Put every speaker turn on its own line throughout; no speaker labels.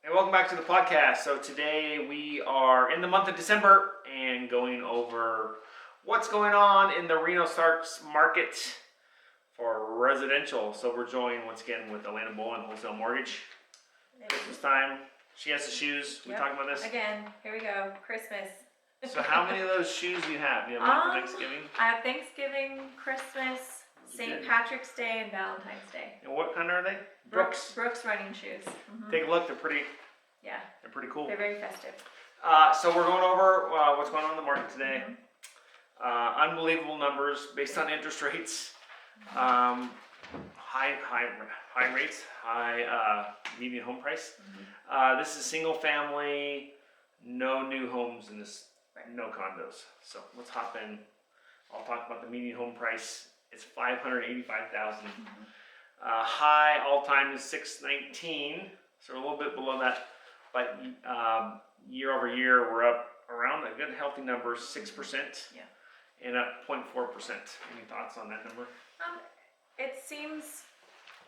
Hey, welcome back to the podcast. So today we are in the month of December and going over what's going on in the Reno Starks market for residential. So we're joined once again with Elena Boland, Wholesale Mortgage. Christmas time. She has the shoes. We talking about this?
Again, here we go. Christmas.
So how many of those shoes do you have? Do you have one for Thanksgiving?
I have Thanksgiving, Christmas, St. Patrick's Day, and Valentine's Day.
And what kind are they?
Brooks running shoes. Mm-hmm.
Take a look. They're pretty.
Yeah.
They're pretty cool.
They're very festive.
So we're going over what's going on in the market today. Mm-hmm. Unbelievable numbers based on interest rates. High rates, high median home price. Mm-hmm. This is single family, no new homes in this, no condos. So let's hop in. I'll talk about the median home price. It's $585,000. Mm-hmm. High all time is $619. So we're a little bit below that, but year over year we're up around a good healthy number, 6%. Yeah. And up 0.4%. Any thoughts on that number?
It seems.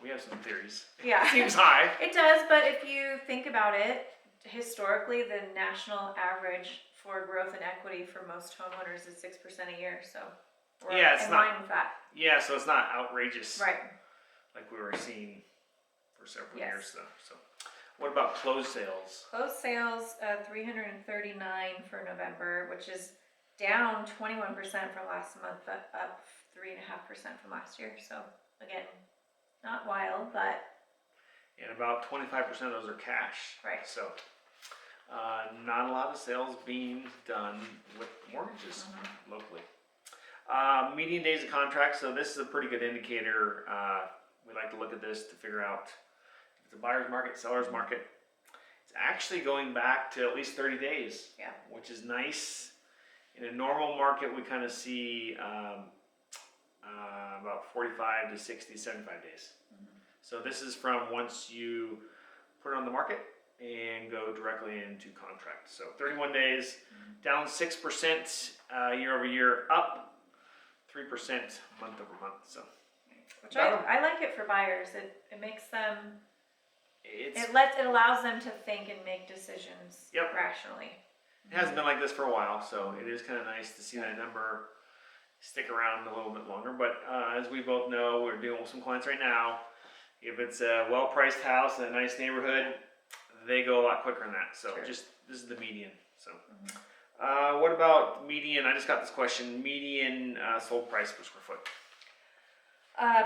We have some theories.
Yeah.
It seems high.
It does, but if you think about it, historically the national average for growth and equity for most homeowners is 6% a year. So we're in line with that.
Yeah, so it's not outrageous.
Right.
Like we were seeing for several years though. So what about closed sales?
Closed sales, 339 for November, which is down 21% from last month, but up 3.5% from last year. So again, not wild, but.
And about 25% of those are cash.
Right.
So not a lot of sales being done with mortgages locally. Median days of contract. So this is a pretty good indicator. We like to look at this to figure out if it's a buyer's market, seller's market. It's actually going back to at least 30 days, which is nice. In a normal market, we kind of see about 45 to 60, 75 days. So this is from once you put it on the market and go directly into contract. So 31 days, down 6% year over year, up 3% month over month. So,
which I like it for buyers. It makes them. It allows them to think and make decisions rationally.
It hasn't been like this for a while, so it is kind of nice to see that number stick around a little bit longer. But as we both know, we're dealing with some clients right now. If it's a well-priced house in a nice neighborhood, they go a lot quicker than that. So this is the median. So what about median? I just got this question. Median sold price per square foot.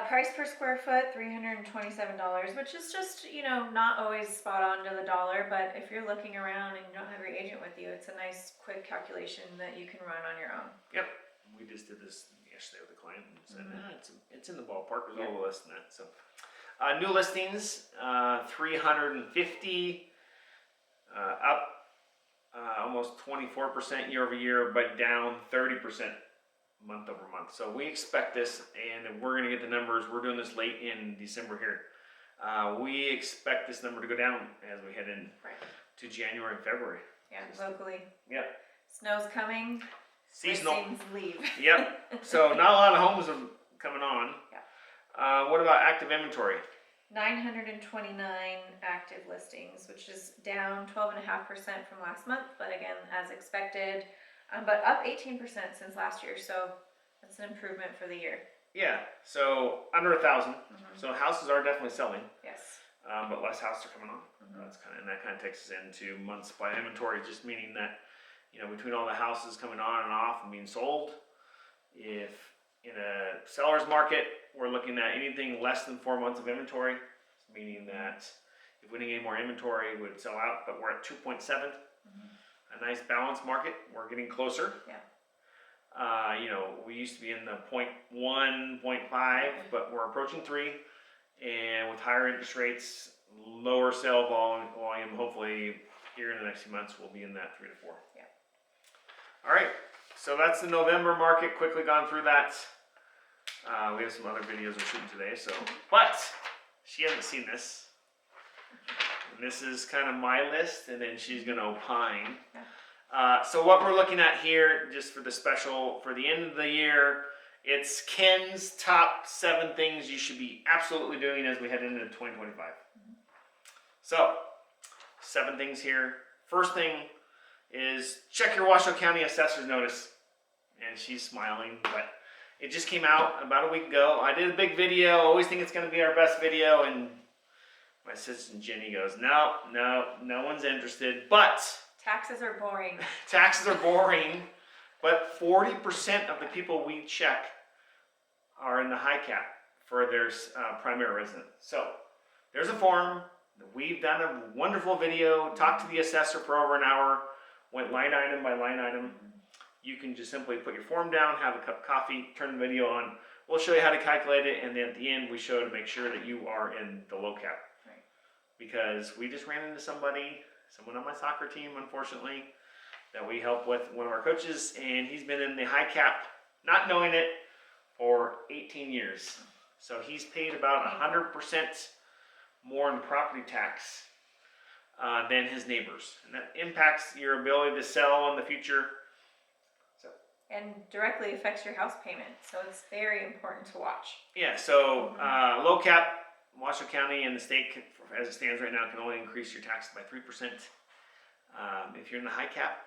Price per square foot, $327, which is just, not always spot on to the dollar, but if you're looking around and you don't have your agent with you, it's a nice quick calculation that you can run on your own.
Yep. We just did this yesterday with a client and said, it's in the ballpark. There's a little less than that. So, new listings, 350, up almost 24% year over year, but down 30% month over month. So we expect this, and we're going to get the numbers. We're doing this late in December here. We expect this number to go down as we head in to January and February.
Yeah, locally.
Yep.
Snow's coming.
Seasonal.
Listings leave.
Yep. So not a lot of homes are coming on. Yeah. What about active inventory? 929
active listings, which is down 12.5% from last month, but again, as expected. But up 18% since last year, so that's an improvement for the year.
Yeah, so under 1,000. So houses are definitely selling.
Yes.
But less houses are coming on. That kind of takes us into month supply inventory, just meaning that between all the houses coming on and off and being sold, if in a seller's market we're looking at anything less than 4 months of inventory, meaning that if we didn't get any more inventory, it would sell out. But we're at 2.7. A nice balanced market. We're getting closer.
Yeah.
We used to be in the 0.1, 0.5, but we're approaching 3. And with higher interest rates, lower sale volume, hopefully here in the next few months, we'll be in that 3 to 4.
Yeah.
All right. So that's the November market. Quickly gone through that. We have some other videos we're shooting today. So, but she hasn't seen this. This is kind of my list, and then she's going to opine. So what we're looking at here, just for the special, for the end of the year, it's Ken's top 7 things you should be absolutely doing as we head into 2025. So, 7 things here. First thing is check your Washoe County Assessor's notice. And she's smiling, but it just came out about a week ago. I did a big video. Always think it's going to be our best video, and my assistant Jenny goes, no one's interested. But
Taxes are boring.
taxes are boring. But 40% of the people we check are in the high cap for their primary residence. So there's a form. We've done a wonderful video, talked to the assessor for over an hour, went line item by line item. You can just simply put your form down, have a cup of coffee, turn the video on. We'll show you how to calculate it, and then at the end we show to make sure that you are in the low cap.
Right.
Because we just ran into someone on my soccer team, unfortunately, that we help with, one of our coaches, and he's been in the high cap, not knowing it, for 18 years. So he's paid about 100% more in property tax than his neighbors. And that impacts your ability to sell in the future.
And directly affects your house payment, so it's very important to watch.
Yeah, so low cap, Washoe County and the state, as it stands right now, can only increase your taxes by 3%. If you're in the high cap,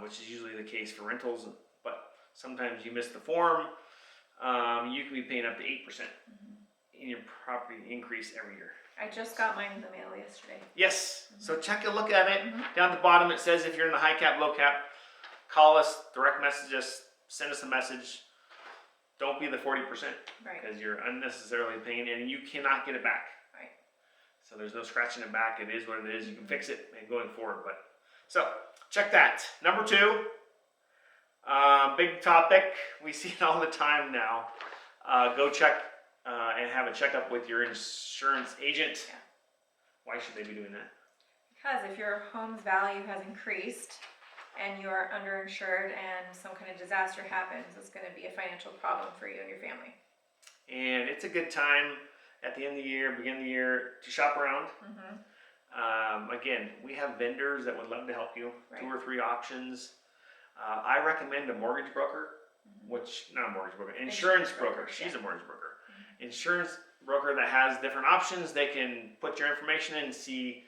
which is usually the case for rentals, but sometimes you miss the form, you can be paying up to 8% in your property increase every year.
I just got mine in the mail yesterday.
Yes, so take a look at it. Down at the bottom it says if you're in the high cap, low cap, call us, direct message us, send us a message. Don't be the 40%,
Right.
because you're unnecessarily paying, and you cannot get it back.
Right.
So there's no scratching it back. It is what it is. You can fix it and going forward. But so check that. Number 2, big topic. We see it all the time now. Go check and have a checkup with your insurance agent.
Yeah.
Why should they be doing that?
Because if your home's value has increased and you're underinsured and some kind of disaster happens, it's going to be a financial problem for you and your family.
And it's a good time at the end of the year, beginning of the year, to shop around. Again, we have vendors that would love to help you.
Right.
2 or 3 options. I recommend a mortgage broker, not a mortgage broker, insurance broker. She's a mortgage broker. Insurance broker that has different options. They can put your information in and see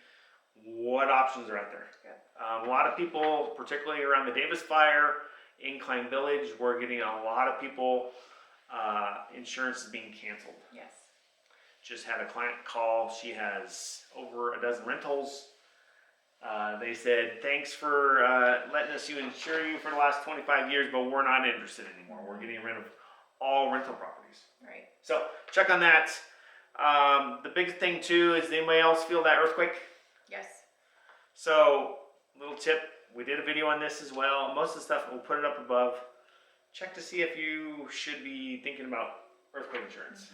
what options are out there. A lot of people, particularly around the Davis fire, Incline Village, we're getting a lot of people, insurance is being canceled.
Yes.
Just had a client call. She has over a dozen rentals. They said, thanks for letting us insure you for the last 25 years, but we're not interested anymore. We're getting rid of all rental properties.
Right.
So check on that. The big thing too is, anybody else feel that earthquake?
Yes.
So, little tip, we did a video on this as well. Most of the stuff, we'll put it up above. Check to see if you should be thinking about earthquake insurance.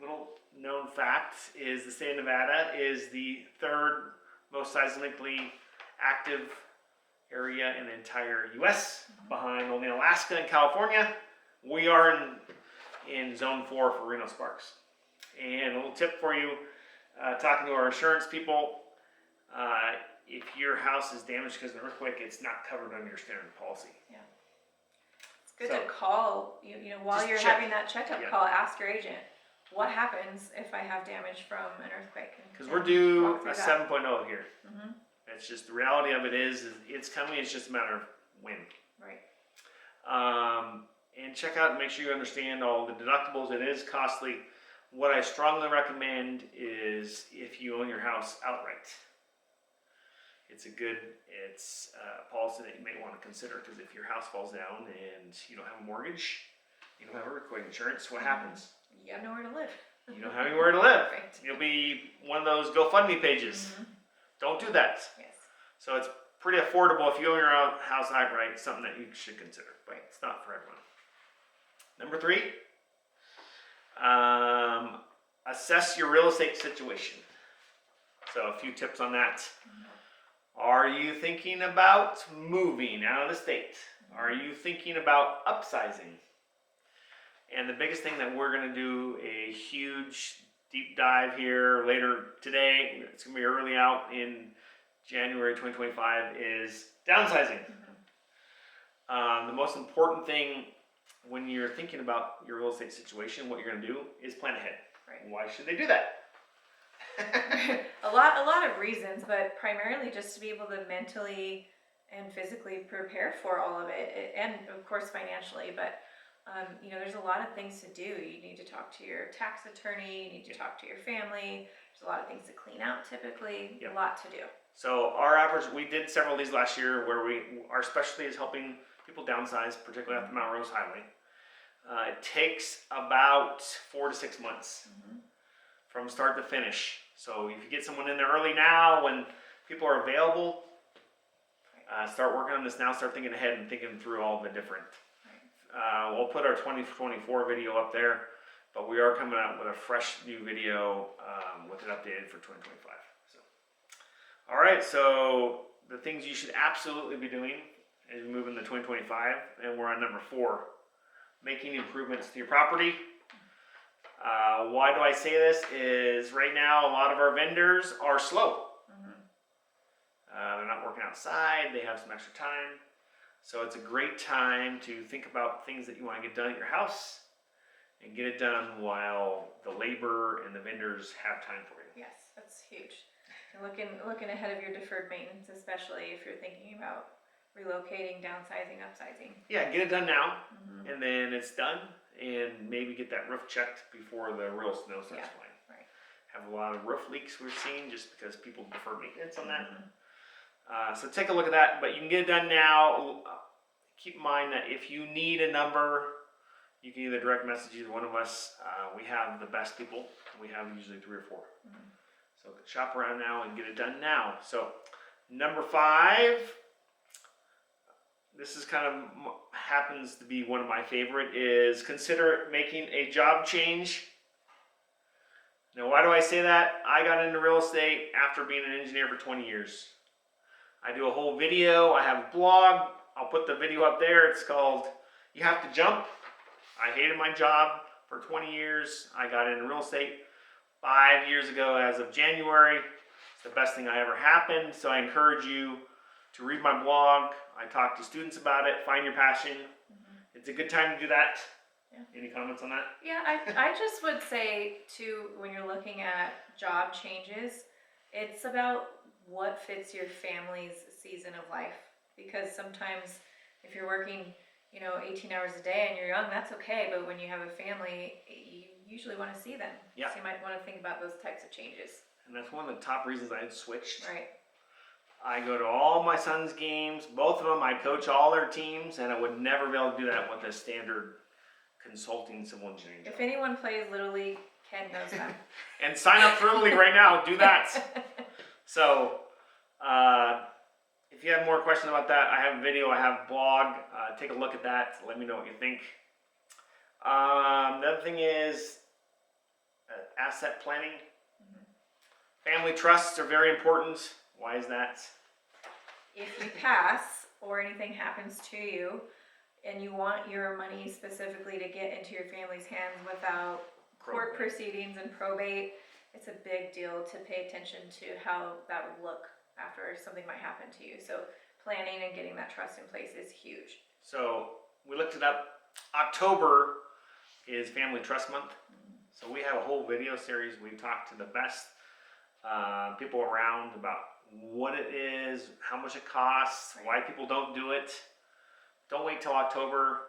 Little known fact is the state of Nevada is the 3rd most seismically active area in the entire U.S. behind only Alaska and California. We are in zone 4 for Reno Sparks. And a little tip for you, talking to our insurance people, if your house is damaged because of an earthquake, it's not covered under your standard policy.
Yeah. It's good to call, you know, while you're having that checkup, call, ask your agent, what happens if I have damage from an earthquake?
Because we're due a 7.0 here. It's just, the reality of it is it's coming, it's just a matter of when.
Right.
And check out and make sure you understand all the deductibles. It is costly. What I strongly recommend is if you own your house outright. It's a policy that you may want to consider, because if your house falls down and you don't have a mortgage, you don't have earthquake insurance, what happens?
You have nowhere to live.
You don't have anywhere to live.
Right.
You'll be one of those GoFundMe pages. Don't do that.
Yes. So
it's pretty affordable if you own your own house outright. It's something that you should consider, but it's not for everyone. Number 3, assess your real estate situation. So a few tips on that. Are you thinking about moving out of the state? Are you thinking about upsizing? And the biggest thing that we're going to do a huge deep dive here later today, it's going to be early out in January 2025, is downsizing. The most important thing when you're thinking about your real estate situation, what you're going to do is plan ahead.
Right.
Why should they do that?
A lot of reasons, but primarily just to be able to mentally and physically prepare for all of it, and of course financially. But you know, there's a lot of things to do. You need to talk to your tax attorney. You need to talk to your family. There's a lot of things to clean out typically. A lot to do.
So our average, we did several of these last year where our specialty is helping people downsize, particularly after Mount Rose Highway. It takes about 4 to 6 months from start to finish. So if you get someone in there early now, when people are available, start working on this now, start thinking ahead and thinking through all the different. We'll put our 2024 video up there, but we are coming out with a fresh new video with it updated for 2025. So, all right, so the things you should absolutely be doing as we move into 2025, and we're on number 4, making improvements to your property. Why do I say this? Is right now a lot of our vendors are slow. They're not working outside, they have some extra time. So it's a great time to think about things that you want to get done at your house and get it done while the labor and the vendors have time for you.
Yes, that's huge. And looking ahead of your deferred maintenance, especially if you're thinking about relocating, downsizing, upsizing.
Yeah, get it done now, and then it's done, and maybe get that roof checked before the real snow starts flying.
Right.
Have a lot of roof leaks we're seeing just because people defer maintenance on that. So take a look at that, but you can get it done now. Keep in mind that if you need a number, you can either direct message either one of us. We have the best people. We have usually 3 or 4. So shop around now and get it done now. So number 5, this is kind of happens to be one of my favorite, is consider making a job change. Now, why do I say that? I got into real estate after being an engineer for 20 years. I do a whole video. I have a blog. I'll put the video up there. It's called You Have to Jump. I hated my job for 20 years. I got into real estate 5 years ago as of January. It's the best thing that ever happened. So I encourage you to read my blog. I talk to students about it. Find your passion. It's a good time to do that. Any comments on that?
Yeah, I just would say too, when you're looking at job changes, it's about what fits your family's season of life. Because sometimes if you're working, 18 hours a day and you're young, that's okay. But when you have a family, you usually want to see them.
Yeah.
So you might want to think about those types of changes.
And that's one of the top reasons I had switched.
Right.
I go to all my son's games, both of them. I coach all their teams, and I would never be able to do that with a standard consulting civil engineering job.
If anyone plays Little League, Ken knows them.
And sign up for Little League right now. Do that. So, if you have more questions about that, I have a video, I have a blog. Take a look at that. Let me know what you think. The other thing is asset planning. Family trusts are very important. Why is that?
If you pass or anything happens to you and you want your money specifically to get into your family's hands without court proceedings and probate, it's a big deal to pay attention to how that would look after something might happen to you. So planning and getting that trust in place is huge.
So we looked it up. October is Family Trust Month. So we have a whole video series. We talk to the best people around about what it is, how much it costs, why people don't do it. Don't wait till October.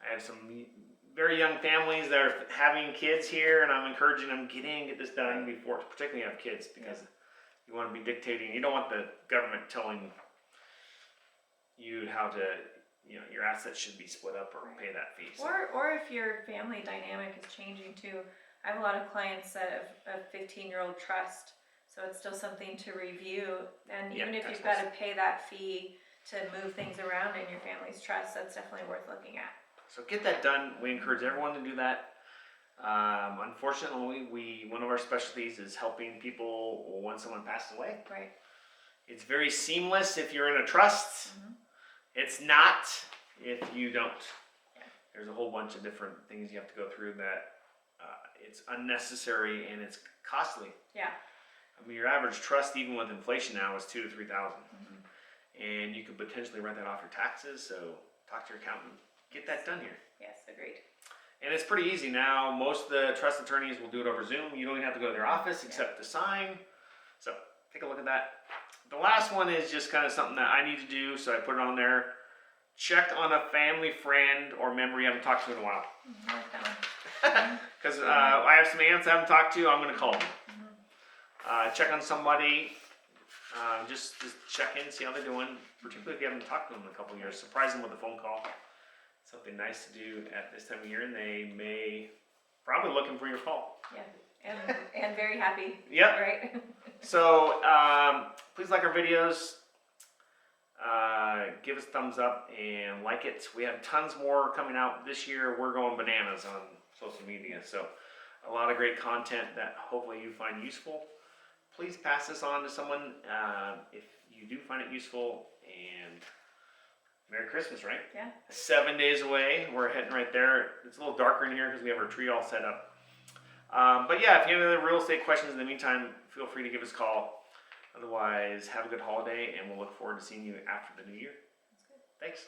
I have some very young families that are having kids here, and I'm encouraging them, get this done before, particularly if you have kids, because you want to be dictating. You don't want the government telling you how to, your assets should be split up or pay that fee. So.
Or if your family dynamic is changing too. I have a lot of clients that have a 15-year-old trust, so it's still something to review. And even if you've got to pay that fee to move things around in your family's trust, that's definitely worth looking at.
So get that done. We encourage everyone to do that. Unfortunately, one of our specialties is helping people when someone passes away.
Right.
It's very seamless if you're in a trust. It's not if you don't. Yeah. There's a whole bunch of different things you have to go through that it's unnecessary and it's costly.
Yeah.
I mean, your average trust, even with inflation now, is $2,000 to $3,000, and you could potentially write that off your taxes. So talk to your accountant. Get that done here.
Yes, agreed.
And it's pretty easy now. Most of the trust attorneys will do it over Zoom. You don't even have to go to their office except to sign. So take a look at that. The last one is just kind of something that I need to do, so I put it on there. Check on a family, friend, or member you haven't talked to in a while.
I like that one.
Because I have some aunts I haven't talked to, I'm going to call them. Check on somebody, just check in, see how they're doing, particularly if you haven't talked to them in a couple of years. Surprise them with a phone call. Something nice to do at this time of year, and they may probably looking for your call.
Yeah, and very happy.
Yep.
Right?
So please like our videos, give us a thumbs up and like it. We have tons more coming out this year. We're going bananas on social media, so a lot of great content that hopefully you find useful. Please pass this on to someone if you do find it useful, and Merry Christmas, right?
Yeah.
7 days away, we're heading right there. It's a little darker in here because we have our tree all set up. But yeah, if you have any other real estate questions in the meantime, feel free to give us a call. Otherwise, have a good holiday, and we'll look forward to seeing you after the new year. Thanks.